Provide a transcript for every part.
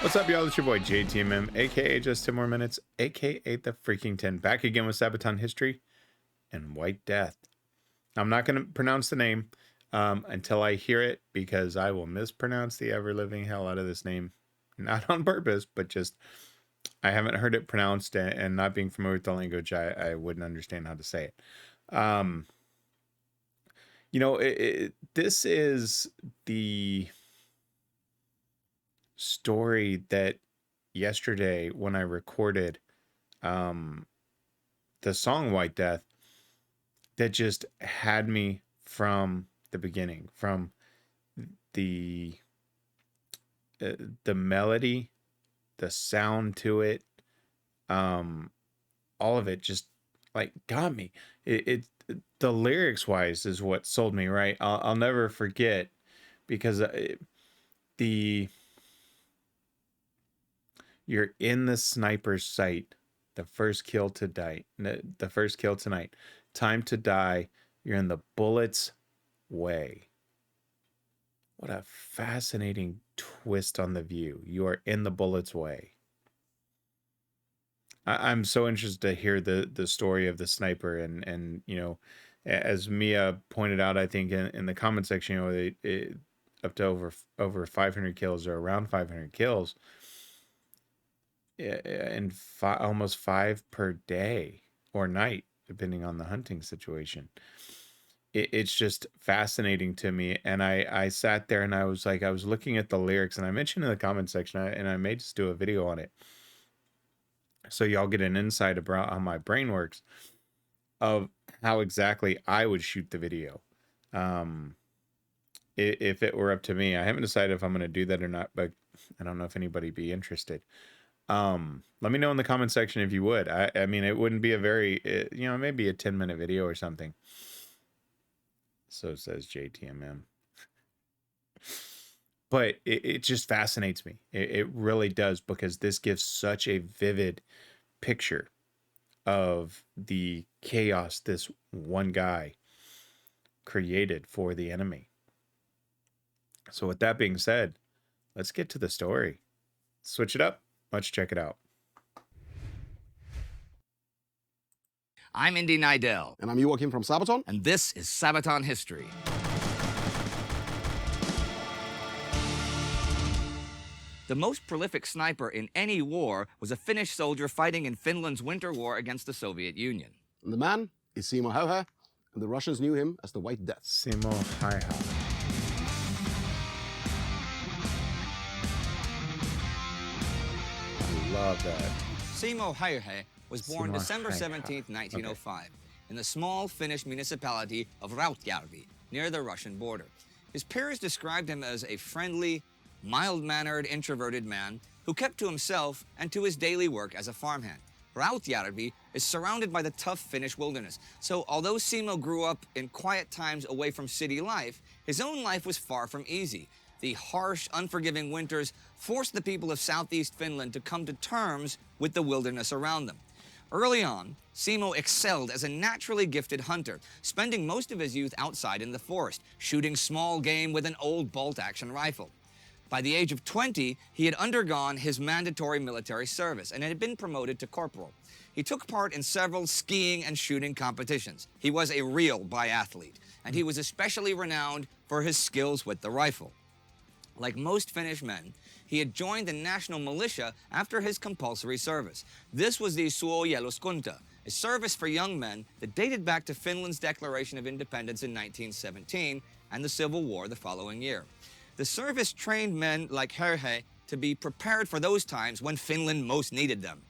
What's up, y'all? It's your boy JTMM, aka JustTenMoreMinutes, aka the Freaking 10, back again with Sabaton history and White Death. I'm not going to pronounce the name until I hear it, because I will mispronounce the ever-living hell out of this name. Not on purpose, but just I haven't heard it pronounced, and not being familiar with the language, I wouldn't understand how to say it. You know, this is the story that yesterday, when I recorded the song White Death, that just had me from the beginning, from the melody, the sound to it, all of it just like got me. The lyrics wise is what sold me, right? I'll never forget, because you're in the sniper's sight, the first kill tonight. Time to die. You're in the bullet's way. What a fascinating twist on the view. You are in the bullet's way. I'm so interested to hear the story of the sniper, and you know, as Mia pointed out, I think in the comment section, you know, it up to over 500 kills, or around 500 kills, and almost 5 per day or night, depending on the hunting situation. It's just fascinating to me. And I sat there and I was looking at the lyrics, and I mentioned in the comment section, and I may just do a video on it, so y'all get an insight about how my brain works, of how exactly I would shoot the video. If it were up to me. I haven't decided if I'm going to do that or not, but I don't know if anybody be interested. Let me know in the comment section if you would. I mean, it wouldn't be a very, you know, maybe a 10-minute video or something. So says JTMM. But it just fascinates me. It really does, because this gives such a vivid picture of the chaos this one guy created for the enemy. So with that being said, let's get to the story. Switch it up. Let's check it out. I'm Indy Nidell. And I'm Joachim from Sabaton. And this is Sabaton History. The most prolific sniper in any war was a Finnish soldier fighting in Finland's winter war against the Soviet Union. And the man is Simo Hayha, and the Russians knew him as the White Death. Simo Hayha. I love that. Simo Hayha was born December 17, 1905, in the small Finnish municipality of Rautjärvi, near the Russian border. His peers described him as a friendly, mild-mannered, introverted man who kept to himself and to his daily work as a farmhand. Rautjärvi is surrounded by the tough Finnish wilderness, so although Simo grew up in quiet times away from city life, his own life was far from easy. The harsh, unforgiving winters forced the people of southeast Finland to come to terms with the wilderness around them. Early on, Simo excelled as a naturally gifted hunter, spending most of his youth outside in the forest, shooting small game with an old bolt-action rifle. By the age of 20, he had undergone his mandatory military service and had been promoted to corporal. He took part in several skiing and shooting competitions. He was a real biathlete, and he was especially renowned for his skills with the rifle. Like most Finnish men, he had joined the national militia after his compulsory service. This was the Suojeluskunta, a service for young men that dated back to Finland's declaration of independence in 1917 and the Civil War the following year. The service trained men like Hayha to be prepared for those times when Finland most needed them.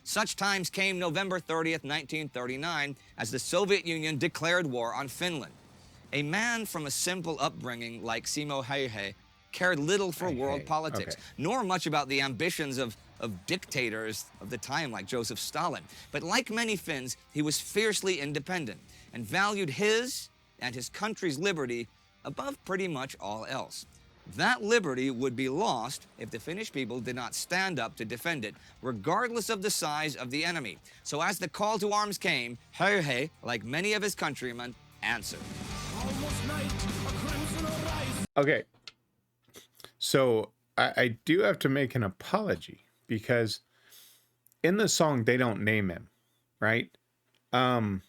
Such times came November 30th, 1939, as the Soviet Union declared war on Finland. A man from a simple upbringing like Simo Hayha cared little for world politics, nor much about the ambitions of dictators of the time like Joseph Stalin. But like many Finns, he was fiercely independent and valued his and his country's liberty above pretty much all else. That liberty would be lost if the Finnish people did not stand up to defend it, regardless of the size of the enemy. So as the call to arms came, Hayha, like many of his countrymen, answered. Okay. So I do have to make an apology because in the song they don't name him, right? Um,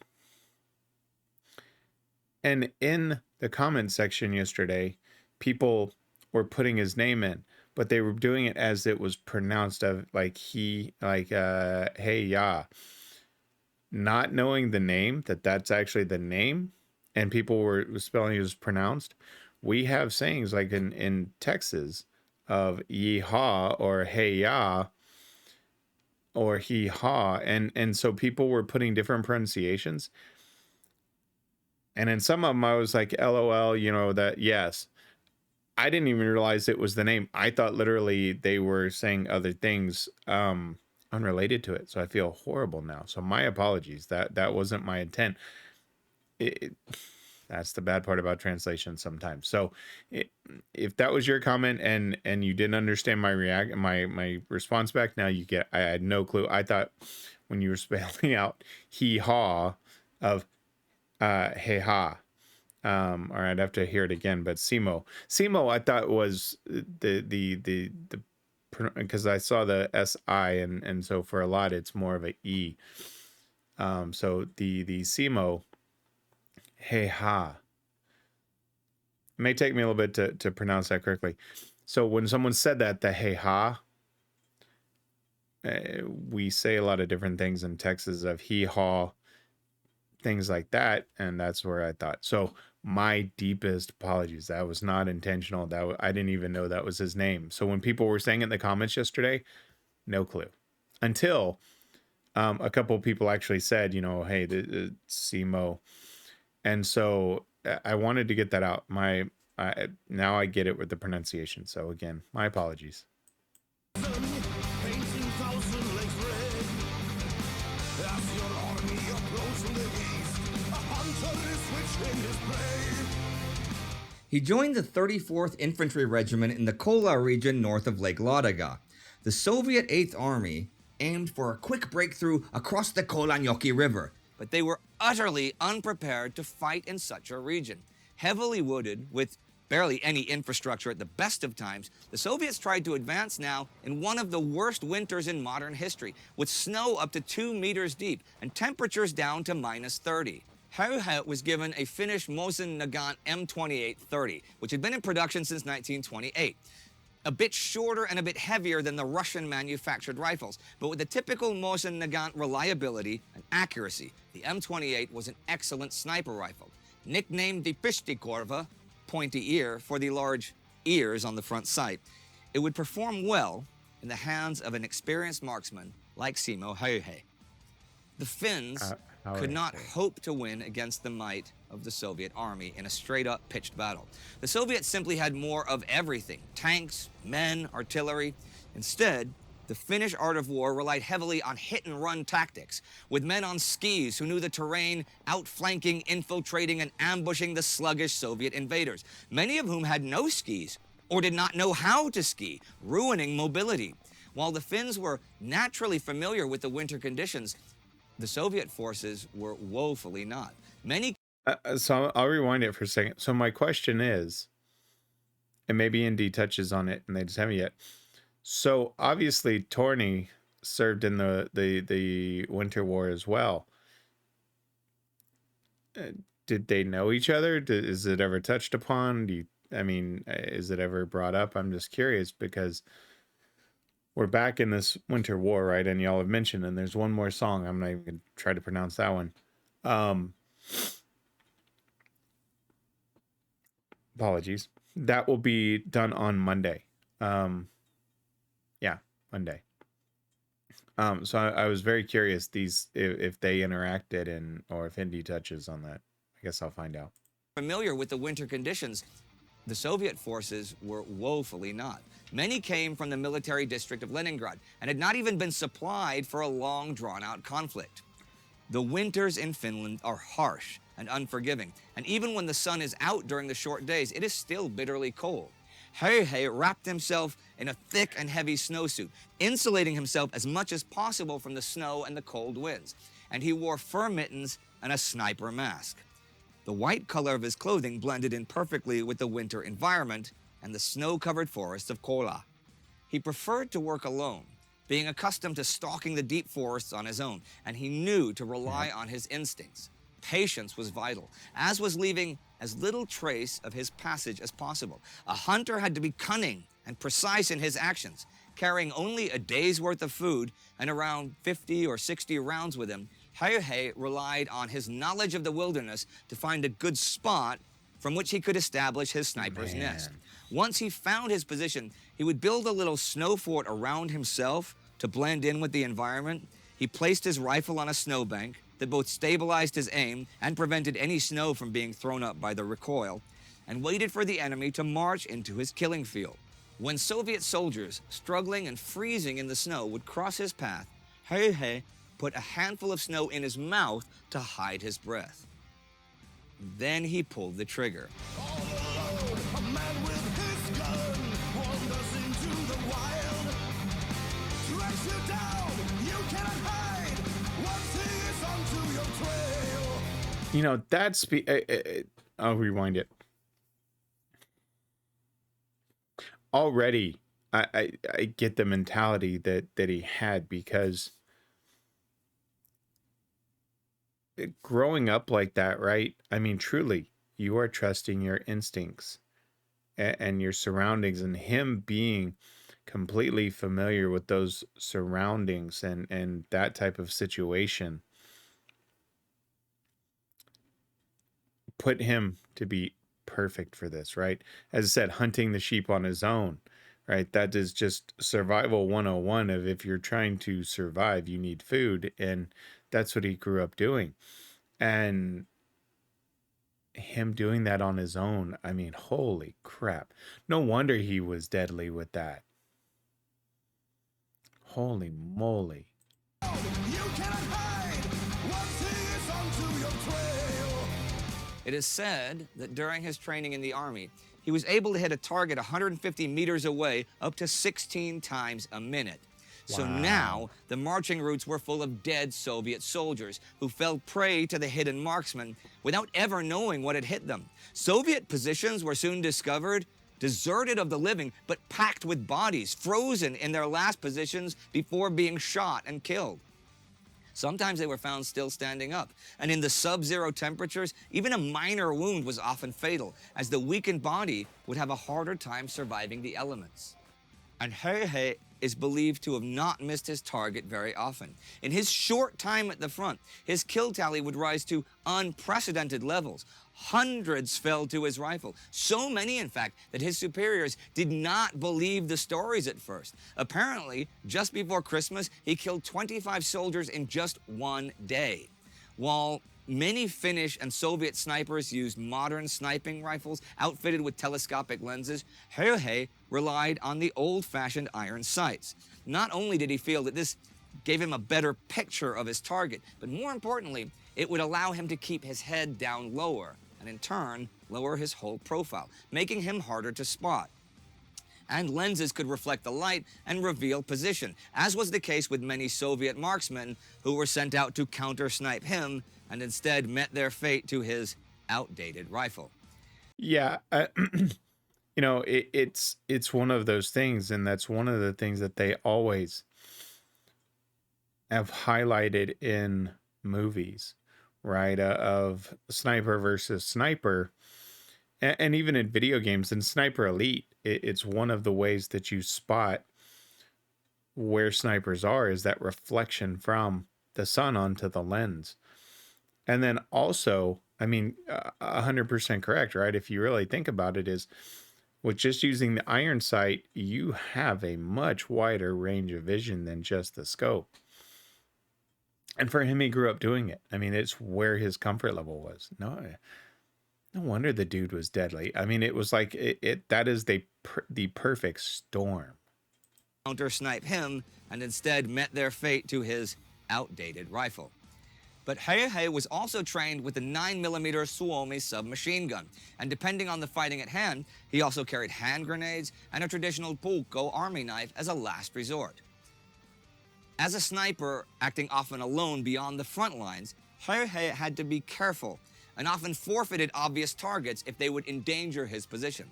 and in the comment section yesterday, people were putting his name in, but they were doing it as it was pronounced of like Hayha, not knowing the name that's actually the name, and people were spelling it as pronounced. We have sayings like in Texas of yeehaw or hey-ya or hee-haw, and so people were putting different pronunciations. And in some of them I was like, LOL, you know, that yes. I didn't even realize it was the name. I thought literally they were saying other things unrelated to it. So I feel horrible now. So my apologies. That wasn't my intent. That's the bad part about translation sometimes. So if that was your comment and you didn't understand my response back, now you get. I had no clue. I thought when you were spelling out hee haw of hey ha. Or I'd have to hear it again, but Simo, I thought was the because I saw the SI and so for a lot it's more of a E. So the Simo, hey ha. It may take me a little bit to pronounce that correctly. So when someone said that, the hey ha, we say a lot of different things in Texas of hee haw, things like that, and that's where I thought. So my deepest apologies. That was not intentional. I didn't even know that was his name. So when people were saying it in the comments yesterday, no clue. Until a couple of people actually said, you know, hey, the Simo, and so I wanted to get that out. Now I get it with the pronunciation. So again, my apologies. He joined the 34th Infantry Regiment in the Kola region north of Lake Ladoga. The Soviet 8th Army aimed for a quick breakthrough across the Kolanyoki River, but they were utterly unprepared to fight in such a region. Heavily wooded, with barely any infrastructure at the best of times, the Soviets tried to advance now in one of the worst winters in modern history, with snow up to 2 meters deep and temperatures down to -30. Hayha was given a Finnish Mosin Nagant M28-30, which had been in production since 1928. A bit shorter and a bit heavier than the Russian-manufactured rifles, but with the typical Mosin Nagant reliability and accuracy, the M28 was an excellent sniper rifle. Nicknamed the Pishtikorva, pointy ear, for the large ears on the front sight, it would perform well in the hands of an experienced marksman like Simo Hayha. The Finns could not hope to win against the might of the Soviet army in a straight-up pitched battle. The Soviets simply had more of everything: tanks, men, artillery. Instead, the Finnish art of war relied heavily on hit-and-run tactics, with men on skis who knew the terrain, outflanking, infiltrating, and ambushing the sluggish Soviet invaders, many of whom had no skis or did not know how to ski, ruining mobility. While the Finns were naturally familiar with the winter conditions, the Soviet forces were woefully not. Many. So I'll rewind it for a second. So my question is, and maybe Indy touches on it and they just haven't yet. So obviously Torny served in the Winter War as well. Did they know each other? Is it ever touched upon? Is it ever brought up? I'm just curious because we're back in this Winter War, right? And y'all have mentioned, and there's one more song. I'm not even going to try to pronounce that one. Apologies. That will be done on Monday. Yeah, Monday. So I was very curious if they interacted or if Indy touches on that. I guess I'll find out. Familiar with the winter conditions, the Soviet forces were woefully not. Many came from the military district of Leningrad and had not even been supplied for a long, drawn-out conflict. The winters in Finland are harsh and unforgiving, and even when the sun is out during the short days, it is still bitterly cold. Hayha wrapped himself in a thick and heavy snowsuit, insulating himself as much as possible from the snow and the cold winds, and he wore fur mittens and a sniper mask. The white color of his clothing blended in perfectly with the winter environment and the snow-covered forests of Kola. He preferred to work alone, being accustomed to stalking the deep forests on his own, and he knew to rely on his instincts. Patience was vital, as was leaving as little trace of his passage as possible. A hunter had to be cunning and precise in his actions. Carrying only a day's worth of food and around 50 or 60 rounds with him, Hayha relied on his knowledge of the wilderness to find a good spot from which he could establish his sniper's nest. Once he found his position, he would build a little snow fort around himself to blend in with the environment. He placed his rifle on a snowbank that both stabilized his aim and prevented any snow from being thrown up by the recoil, and waited for the enemy to march into his killing field. When Soviet soldiers, struggling and freezing in the snow, would cross his path, Hayha put a handful of snow in his mouth to hide his breath. Then he pulled the trigger. All alone, a man with his gun wanders into the wild. Tracks you down, you cannot hide once he is onto your trail. You know, that's I'll rewind it. Already, I get the mentality that he had, because growing up like that, right? I mean, truly, you are trusting your instincts and your surroundings, and him being completely familiar with those surroundings and that type of situation put him to be perfect for this, right? As I said, hunting the sheep on his own, right? That is just survival 101 of, if you're trying to survive, you need food. And that's what he grew up doing. And him doing that on his own, I mean, holy crap. No wonder he was deadly with that. Holy moly. You cannot hide once he is onto your trail. It is said that during his training in the Army, he was able to hit a target 150 meters away up to 16 times a minute. So now, the marching routes were full of dead Soviet soldiers who fell prey to the hidden marksman without ever knowing what had hit them. Soviet positions were soon discovered, deserted of the living, but packed with bodies, frozen in their last positions before being shot and killed. Sometimes they were found still standing up, and in the sub-zero temperatures, even a minor wound was often fatal, as the weakened body would have a harder time surviving the elements. And Hayha is believed to have not missed his target very often. In his short time at the front, his kill tally would rise to unprecedented levels. Hundreds fell to his rifle. So many, in fact, that his superiors did not believe the stories at first. Apparently, just before Christmas, he killed 25 soldiers in just one day. While many Finnish and Soviet snipers used modern sniping rifles outfitted with telescopic lenses, Hayha relied on the old-fashioned iron sights. Not only did he feel that this gave him a better picture of his target, but more importantly, it would allow him to keep his head down lower, and in turn, lower his whole profile, making him harder to spot. And lenses could reflect the light and reveal position, as was the case with many Soviet marksmen who were sent out to counter-snipe him and instead met their fate to his outdated rifle. Yeah, you know, it's one of those things, and that's one of the things that they always have highlighted in movies, right? Of sniper versus sniper, and even in video games, in Sniper Elite, it's one of the ways that you spot where snipers are, is that reflection from the sun onto the lens. And then also, I mean, 100% correct, right? If you really think about it, is with just using the iron sight, you have a much wider range of vision than just the scope. And for him, he grew up doing it. I mean, it's where his comfort level was. No wonder the dude was deadly. I mean, it was like that is the perfect storm. Counter snipe him and instead met their fate to his outdated rifle. But Hayha was also trained with the 9mm Suomi submachine gun, and depending on the fighting at hand, he also carried hand grenades and a traditional pulkko army knife as a last resort. As a sniper, acting often alone beyond the front lines, Hayha had to be careful and often forfeited obvious targets if they would endanger his position.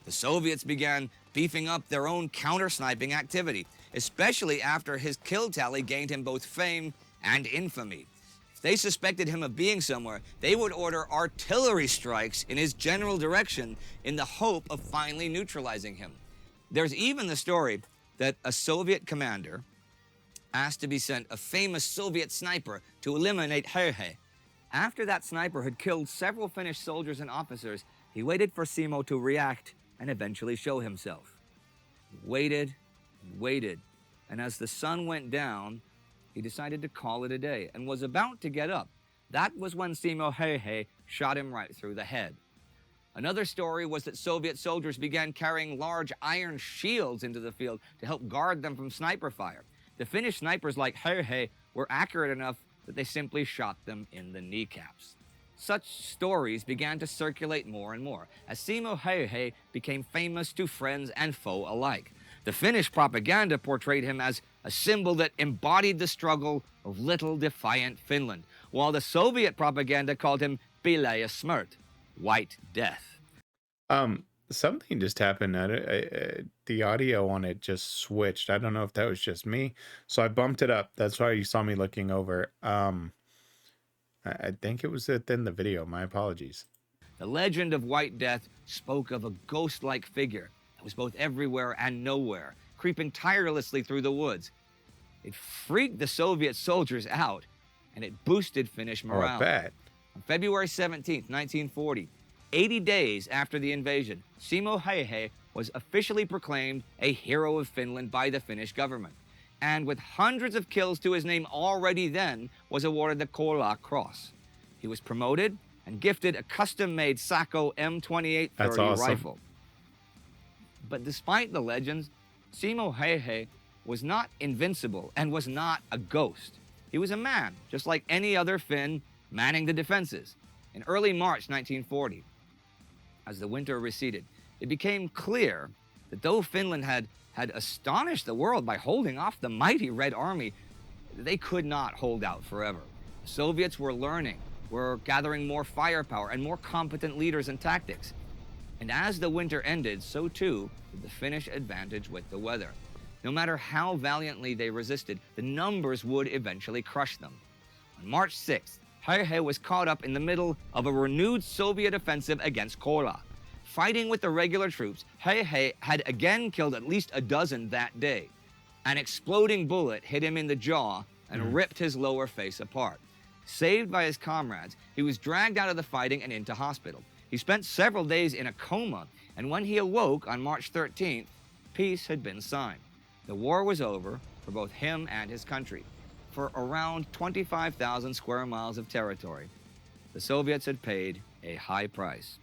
The Soviets began beefing up their own counter-sniping activity, especially after his kill tally gained him both fame and infamy. If they suspected him of being somewhere, they would order artillery strikes in his general direction in the hope of finally neutralizing him. There's even the story that a Soviet commander asked to be sent a famous Soviet sniper to eliminate Hayha. After that sniper had killed several Finnish soldiers and officers, he waited for Simo to react and eventually show himself. He waited and waited, and as the sun went down, he decided to call it a day and was about to get up. That was when Simo Hayha shot him right through the head. Another story was that Soviet soldiers began carrying large iron shields into the field to help guard them from sniper fire. The Finnish snipers like Hayha were accurate enough that they simply shot them in the kneecaps. Such stories began to circulate more and more as Simo Hayha became famous to friends and foe alike. The Finnish propaganda portrayed him as a symbol that embodied the struggle of little defiant Finland, while the Soviet propaganda called him Pilejä Smrt, White Death. Something just happened. The audio on it just switched. I don't know if that was just me. So I bumped it up. That's why you saw me looking over. I think it was within the video. My apologies. The legend of White Death spoke of a ghost-like figure that was both everywhere and nowhere, creeping tirelessly through the woods. It freaked the Soviet soldiers out, and it boosted Finnish morale. Oh, I bet. On February 17, 1940, 80 days after the invasion, Simo Hayha was officially proclaimed a hero of Finland by the Finnish government, and with hundreds of kills to his name already then, was awarded the Kola Cross. He was promoted and gifted a custom-made Sako M2830 rifle. But despite the legends, Simo Hayha was not invincible and was not a ghost. He was a man, just like any other Finn, manning the defenses. In early March 1940, as the winter receded, it became clear that though Finland had astonished the world by holding off the mighty Red Army, they could not hold out forever. The Soviets were learning, were gathering more firepower and more competent leaders and tactics. And as the winter ended, so too did the Finnish advantage with the weather. No matter how valiantly they resisted, the numbers would eventually crush them. On March 6th, Hayha was caught up in the middle of a renewed Soviet offensive against Kola. Fighting with the regular troops, Hayha had again killed at least a dozen that day. An exploding bullet hit him in the jaw and ripped his lower face apart. Saved by his comrades, he was dragged out of the fighting and into hospital. He spent several days in a coma, and when he awoke on March 13th, peace had been signed. The war was over for both him and his country. For around 25,000 square miles of territory, the Soviets had paid a high price.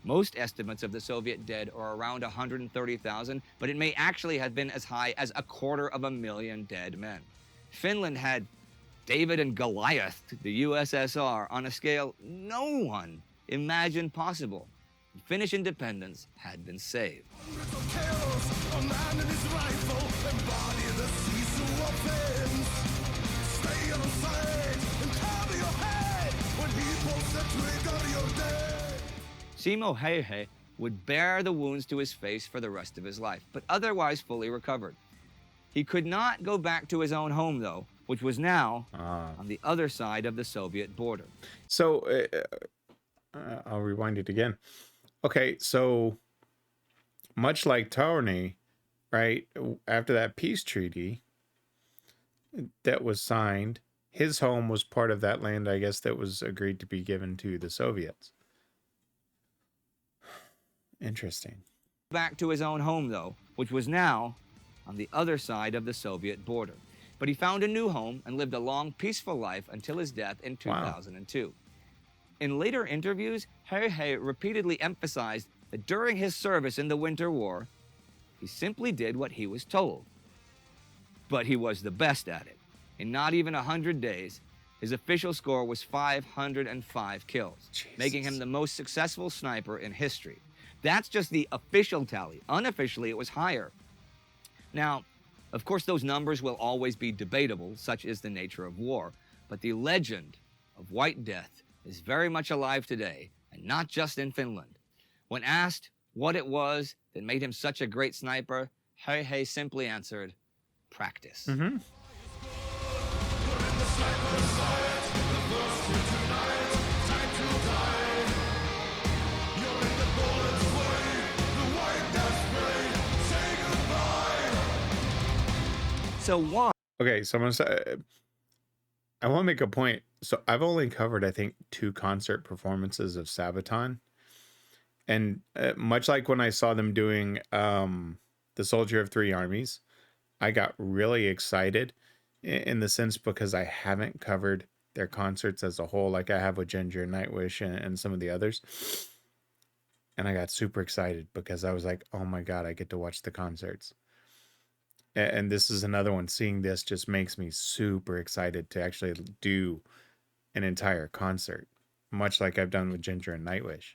Most estimates of the Soviet dead are around 130,000, but it may actually have been as high as 250,000 dead men. Finland had David and Goliath, the USSR, on a scale no one imagined possible. Finnish independence had been saved. Hundreds of kills, a man and his rifle embody the season of Finns. Stay on sight and cover your head. When he pulls the trigger, you're dead. Simo Hayha would bear the wounds to his face for the rest of his life, but otherwise fully recovered. He could not go back to his own home, though, which was now on the other side of the Soviet border. So I'll rewind it again. Okay, so much like Tony, right, after that peace treaty that was signed, his home was part of that land, I guess, that was agreed to be given to the Soviets. Interesting. Back to his own home, though, which was now on the other side of the Soviet border. But he found a new home and lived a long, peaceful life until his death in 2002. Wow. In later interviews, Hayha repeatedly emphasized that during his service in the Winter War, he simply did what he was told. But he was the best at it. In not even 100 days, his official score was 505 kills, making him the most successful sniper in history. That's just the official tally. Unofficially, it was higher. Now, of course, those numbers will always be debatable, such is the nature of war, but the legend of White Death is very much alive today, and not just in Finland. When asked what it was that made him such a great sniper? Hayha simply answered, practice. Mm-hmm. So why? Okay, so I'm gonna say, I want to make a point. So I've only covered, I think, 2 concert performances of Sabaton, and much like when I saw them doing the Soldier of Three Armies, I got really excited in the sense because I haven't covered their concerts as a whole, like I have with Ginger, Nightwish, and some of the others. And I got super excited because I was like, oh my God, I get to watch the concerts. And this is another one. Seeing this just makes me super excited to actually do an entire concert, much like I've done with Ginger and Nightwish.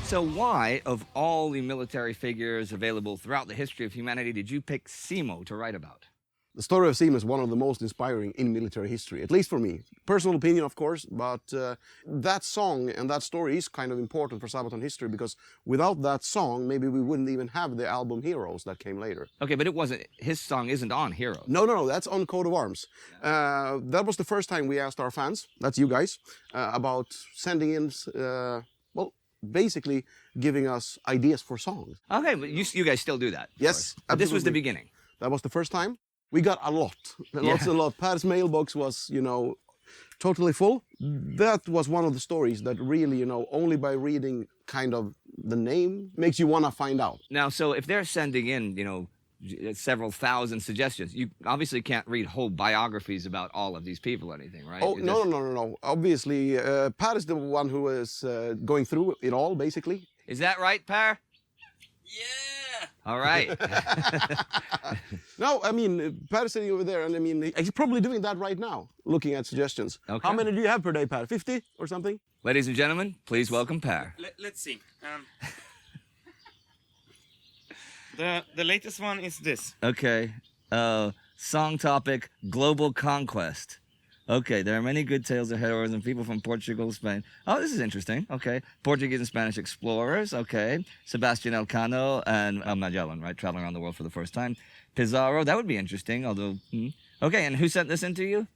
So why, of all the military figures available throughout the history of humanity, did you pick Simo to write about? The story of Simo is one of the most inspiring in military history, at least for me. Personal opinion, of course, but that song and that story is kind of important for Sabaton history because without that song, maybe we wouldn't even have the album Heroes that came later. Okay, but it wasn't, his song isn't on Hero. No, that's on Coat of Arms. That was the first time we asked our fans, that's you guys, about sending in, well, basically giving us ideas for songs. Okay, but you guys still do that? Yes, But this was the absolutely. beginning. That was the first time. We got a lot, lots and lot. Pat's mailbox was, totally full. That was one of the stories that really, only by reading kind of the name makes you want to find out. Now, so if they're sending in, several thousand suggestions, you obviously can't read whole biographies about all of these people or anything, right? Oh, no. Obviously, Pat is the one who is going through it all, basically. Is that right, Per? Yeah. All right. No, I mean, Pat is sitting over there, and I mean, he's probably doing that right now, looking at suggestions. Okay. How many do you have per day, Pat? 50 or something? Ladies and gentlemen, please welcome Per. Let's see. The latest one is this. Okay. Song topic, Global Conquest. Okay, there are many good tales of heroism, people from Portugal, Spain. Oh, this is interesting. Okay. Portuguese and Spanish explorers. Okay. Sebastian Elcano and Magellan, right? Traveling around the world for the first time. Pizarro, that would be interesting, although... Okay, and who sent this in to you?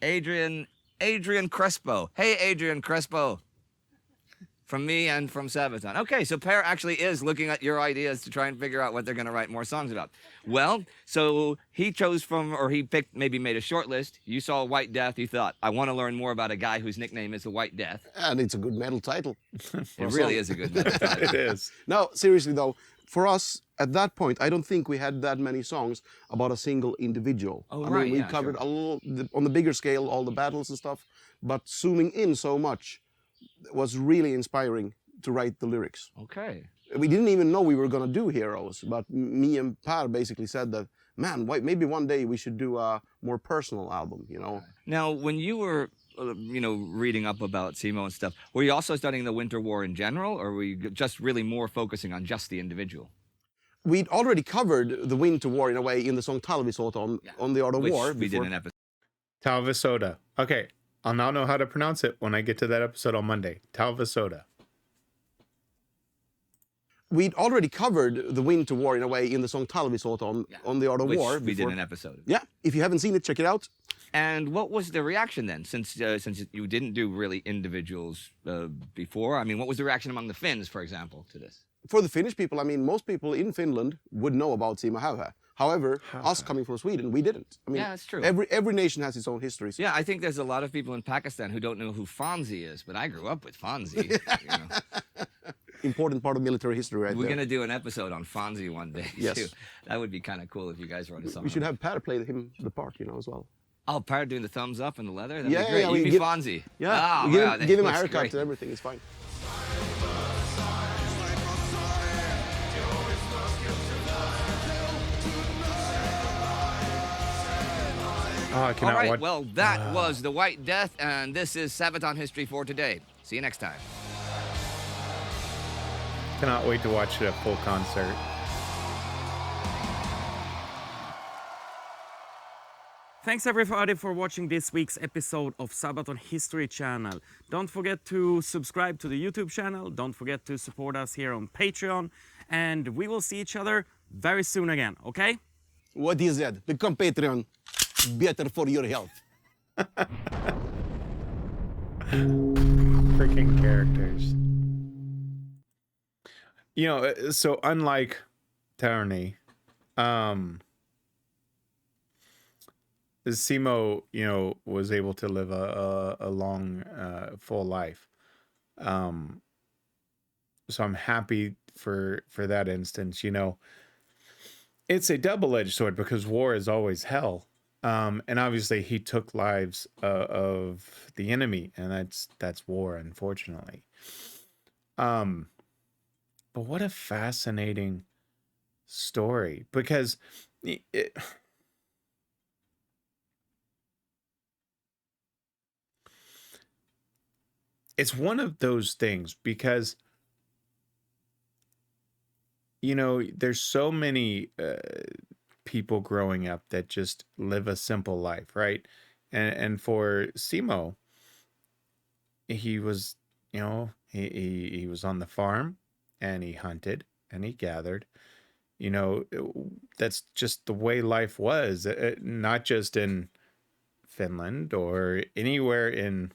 Adrian Crespo. Hey, Adrian Crespo. From me and from Sabaton. Okay, so Per actually is looking at your ideas to try and figure out what they're going to write more songs about. Well, so he chose from, or he picked, maybe made a short list. You saw White Death. You thought, I want to learn more about a guy whose nickname is the White Death. And it's a good metal title. It really is a good title. It is. No, seriously though, for us, at that point, I don't think we had that many songs about a single individual. Oh, I right, mean, we yeah, covered sure. a little, on the bigger scale, all the battles and stuff, but zooming in so much was really inspiring to write the lyrics. Okay. We didn't even know we were going to do Heroes, but me and Per basically said that, man, maybe one day we should do a more personal album, Now, when you were, reading up about Simo and stuff, were you also studying the Winter War in general, or were you just really more focusing on just the individual? We'd already covered the Winter War in a way in the song Talvisota on the Art of Which War. we did an episode. Talvisota. Okay, I'll now know how to pronounce it when I get to that episode on Monday. Talvisota. We'd already covered the Winter War in a way in the song Talvisota on the Art of Which War. we did an episode. Yeah, if you haven't seen it, check it out. And what was the reaction then, since you didn't do really individuals before? I mean, what was the reaction among the Finns, for example, to this? For the Finnish people, I mean, most people in Finland would know about Simo Hayha. However, us coming from Sweden, we didn't. I mean, Yeah, that's true. Every nation has its own histories. Yeah, I think there's a lot of people in Pakistan who don't know who Fonzie is, but I grew up with Fonzie. Important part of military history right We're there. going to do an episode on Fonzie one day, Yes. too. That would be kind of cool if you guys wrote a song. We should on it. have Per play him the part, as well. Oh, Per doing the thumbs up and the leather? That'd Yeah, be great. yeah, You we be give- Fonzie. Yeah, Oh, give wow, him, that give him a looks haircut great. and everything, it's fine. Oh, I All cannot right, watch. well, that was The White Death, and this is Sabaton History for today. See you next time. Cannot wait to watch a full concert. Thanks everybody for watching this week's episode of Sabaton History Channel. Don't forget to subscribe to the YouTube channel. Don't forget to support us here on Patreon. And we will see each other very soon again, okay? What is that? Become Patreon. Better for your health. Freaking characters. You know, so unlike Tyranny, Simo, you know, was able to live a long, full life. So I'm happy for that instance. You know, it's a double-edged sword because war is always hell. And obviously he took lives of the enemy, and that's war, unfortunately. But what a fascinating story, because it's one of those things, because you know, there's so many people growing up that just live a simple life, right? And for Simo, he was, you know, he was on the farm, and he hunted and he gathered. You know, that's just the way life was, not just in Finland or anywhere in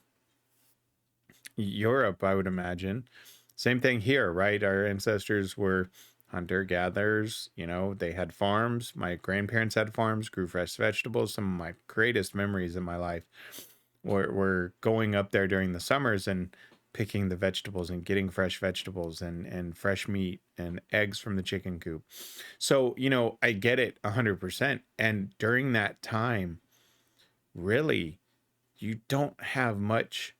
Europe, I would imagine. Same thing here, right? Our ancestors were hunter gatherers. You know, they had farms. My grandparents had farms, grew fresh vegetables. Some of my greatest memories in my life were going up there during the summers and picking the vegetables and getting fresh vegetables and fresh meat and eggs from the chicken coop. So, you know, I get it 100%. And during that time, really, you don't have much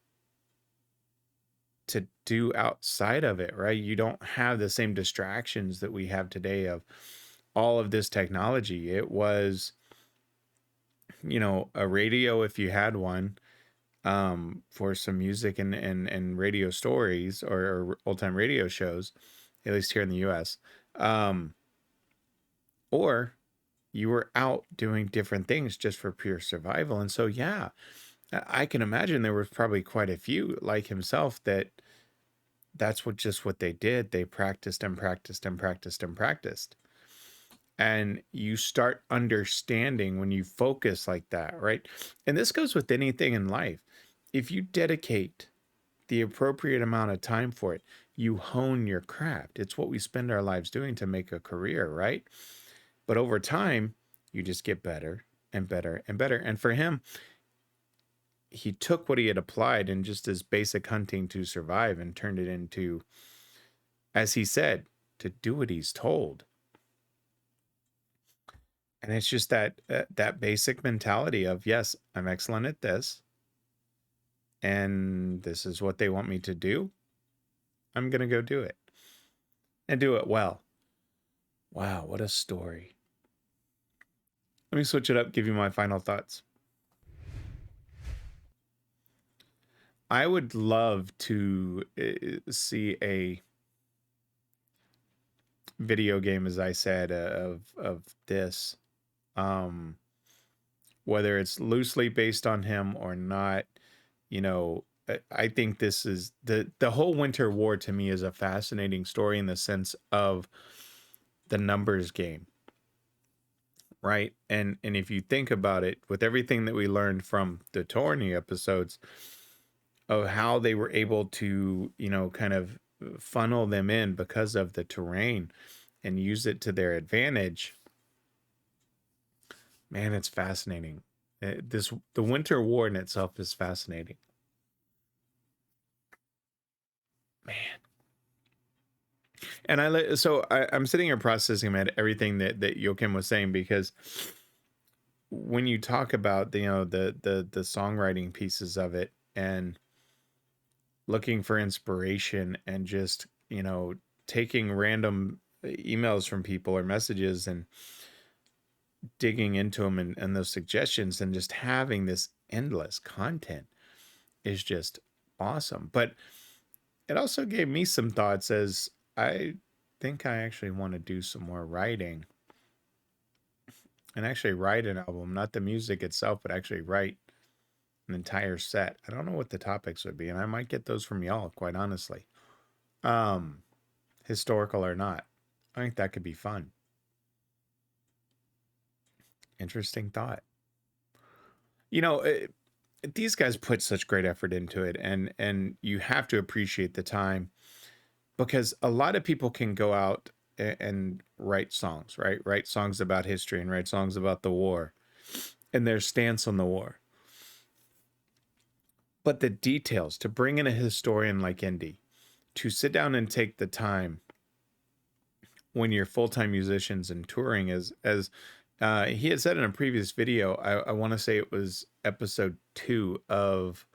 to do outside of it, right? You don't have the same distractions that we have today of all of this technology. It was, you know, a radio if you had one, for some music and radio stories, or old time radio shows, at least here in the US. Or you were out doing different things just for pure survival. And so, yeah, I can imagine there was probably quite a few like himself that's what they did. They practiced and practiced and practiced and practiced. And you start understanding when you focus like that, right? And this goes with anything in life. If you dedicate the appropriate amount of time for it, you hone your craft. It's what we spend our lives doing to make a career, right? But over time, you just get better and better and better. And for him, he took what he had applied in just his basic hunting to survive and turned it into, as he said, to do what he's told. And it's just that basic mentality of, yes, I'm excellent at this, and this is what they want me to do. I'm going to go do it, and do it well. Wow, what a story. Let me switch it up, give you my final thoughts. I would love to see a video game, as I said, of this, whether it's loosely based on him or not. You know, I think this is the whole Winter War, to me, is a fascinating story in the sense of the numbers game, right? And if you think about it, with everything that we learned from the Tourney episodes of how they were able to, you know, kind of funnel them in because of the terrain and use it to their advantage, man, it's fascinating. The Winter War in itself is fascinating, man. And I'm sitting here processing, man, everything that Joachim was saying, because when you talk about, you know, the songwriting pieces of it and looking for inspiration and just, you know, taking random emails from people or messages and digging into them and those suggestions, and just having this endless content is just awesome. But it also gave me some thoughts, as I think I actually want to do some more writing. and actually write an album, not the music itself, but actually write an entire set. I don't know what the topics would be, and I might get those from y'all, quite honestly. Historical or not. I think that could be fun. Interesting thought. You know, these guys put such great effort into it, and you have to appreciate the time, because a lot of people can go out and write songs, right? Write songs about history and write songs about the war and their stance on the war. But the details, to bring in a historian like Indy, to sit down and take the time when you're full-time musicians and touring, as he had said in a previous video, I want to say it was episode 2 of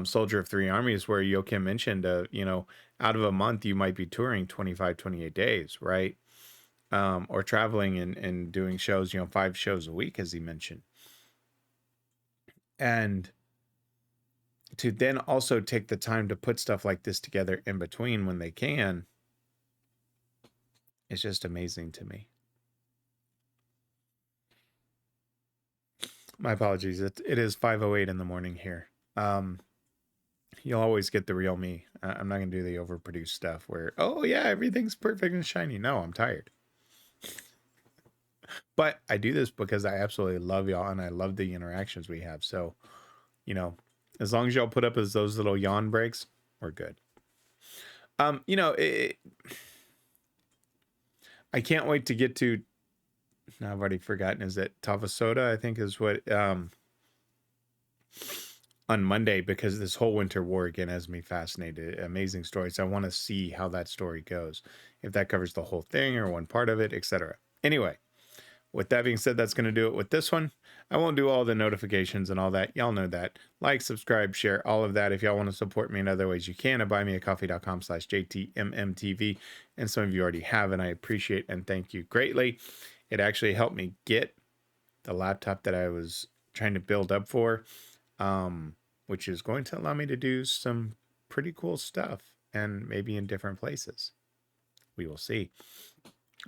Soldier of Three Armies, where Joachim mentioned, you know, out of a month, you might be touring 25, 28 days, right? Or traveling and doing shows, you know, 5 shows a week, as he mentioned. And to then also take the time to put stuff like this together in between when they can, it's just amazing to me. My apologies. It is 5:08 in the morning here. You'll always get the real me. I'm not going to do the overproduced stuff where, oh yeah, everything's perfect and shiny. No, I'm tired. But I do this because I absolutely love y'all and I love the interactions we have. So, you know, as long as y'all put up as those little yawn breaks, we're good. You know, I can't wait to get to, now I've already forgotten, is it Tavasoda, I think is what, on Monday, because this whole winter war again has me fascinated. Amazing story. So I want to see how that story goes, if that covers the whole thing or one part of it, etc. Anyway, with that being said, that's going to do it with this one. I won't do all the notifications and all that. Y'all know that. Like, subscribe, share, all of that. If y'all want to support me in other ways, you can at buymeacoffee.com/JTMMTV. And some of you already have, and I appreciate and thank you greatly. It actually helped me get the laptop that I was trying to build up for, which is going to allow me to do some pretty cool stuff, and maybe in different places. We will see.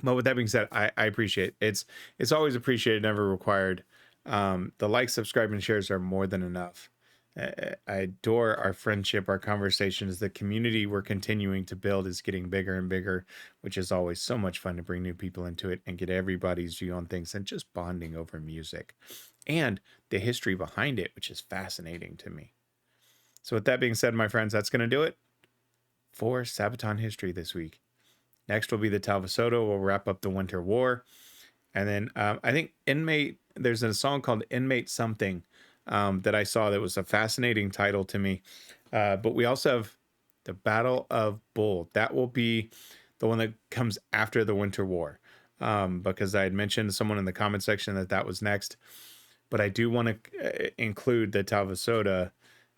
But with that being said, I appreciate it. It's always appreciated, never required. The likes, subscribe, and shares are more than enough. I adore our friendship, our conversations. The community we're continuing to build is getting bigger and bigger, which is always so much fun to bring new people into it and get everybody's view on things and just bonding over music and the history behind it, which is fascinating to me. So with that being said, my friends, that's going to do it for Sabaton history this week. Next will be the Talvasoto. We'll wrap up the Winter War. And then I think there's a song called Inmate Something that I saw that was a fascinating title to me. But we also have the Battle of Bull. That will be the one that comes after the Winter War, because I had mentioned to someone in the comment section that was next. But I do want to include the Talvasoda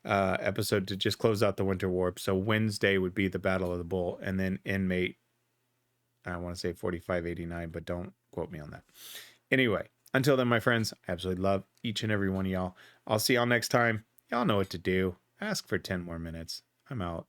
episode to just close out the Winter War. So Wednesday would be the Battle of the Bull, and then Inmate, I want to say 4589, but don't quote me on that. Anyway, until then, my friends, I absolutely love each and every one of y'all. I'll see y'all next time. Y'all know what to do. Ask for 10 more minutes. I'm out.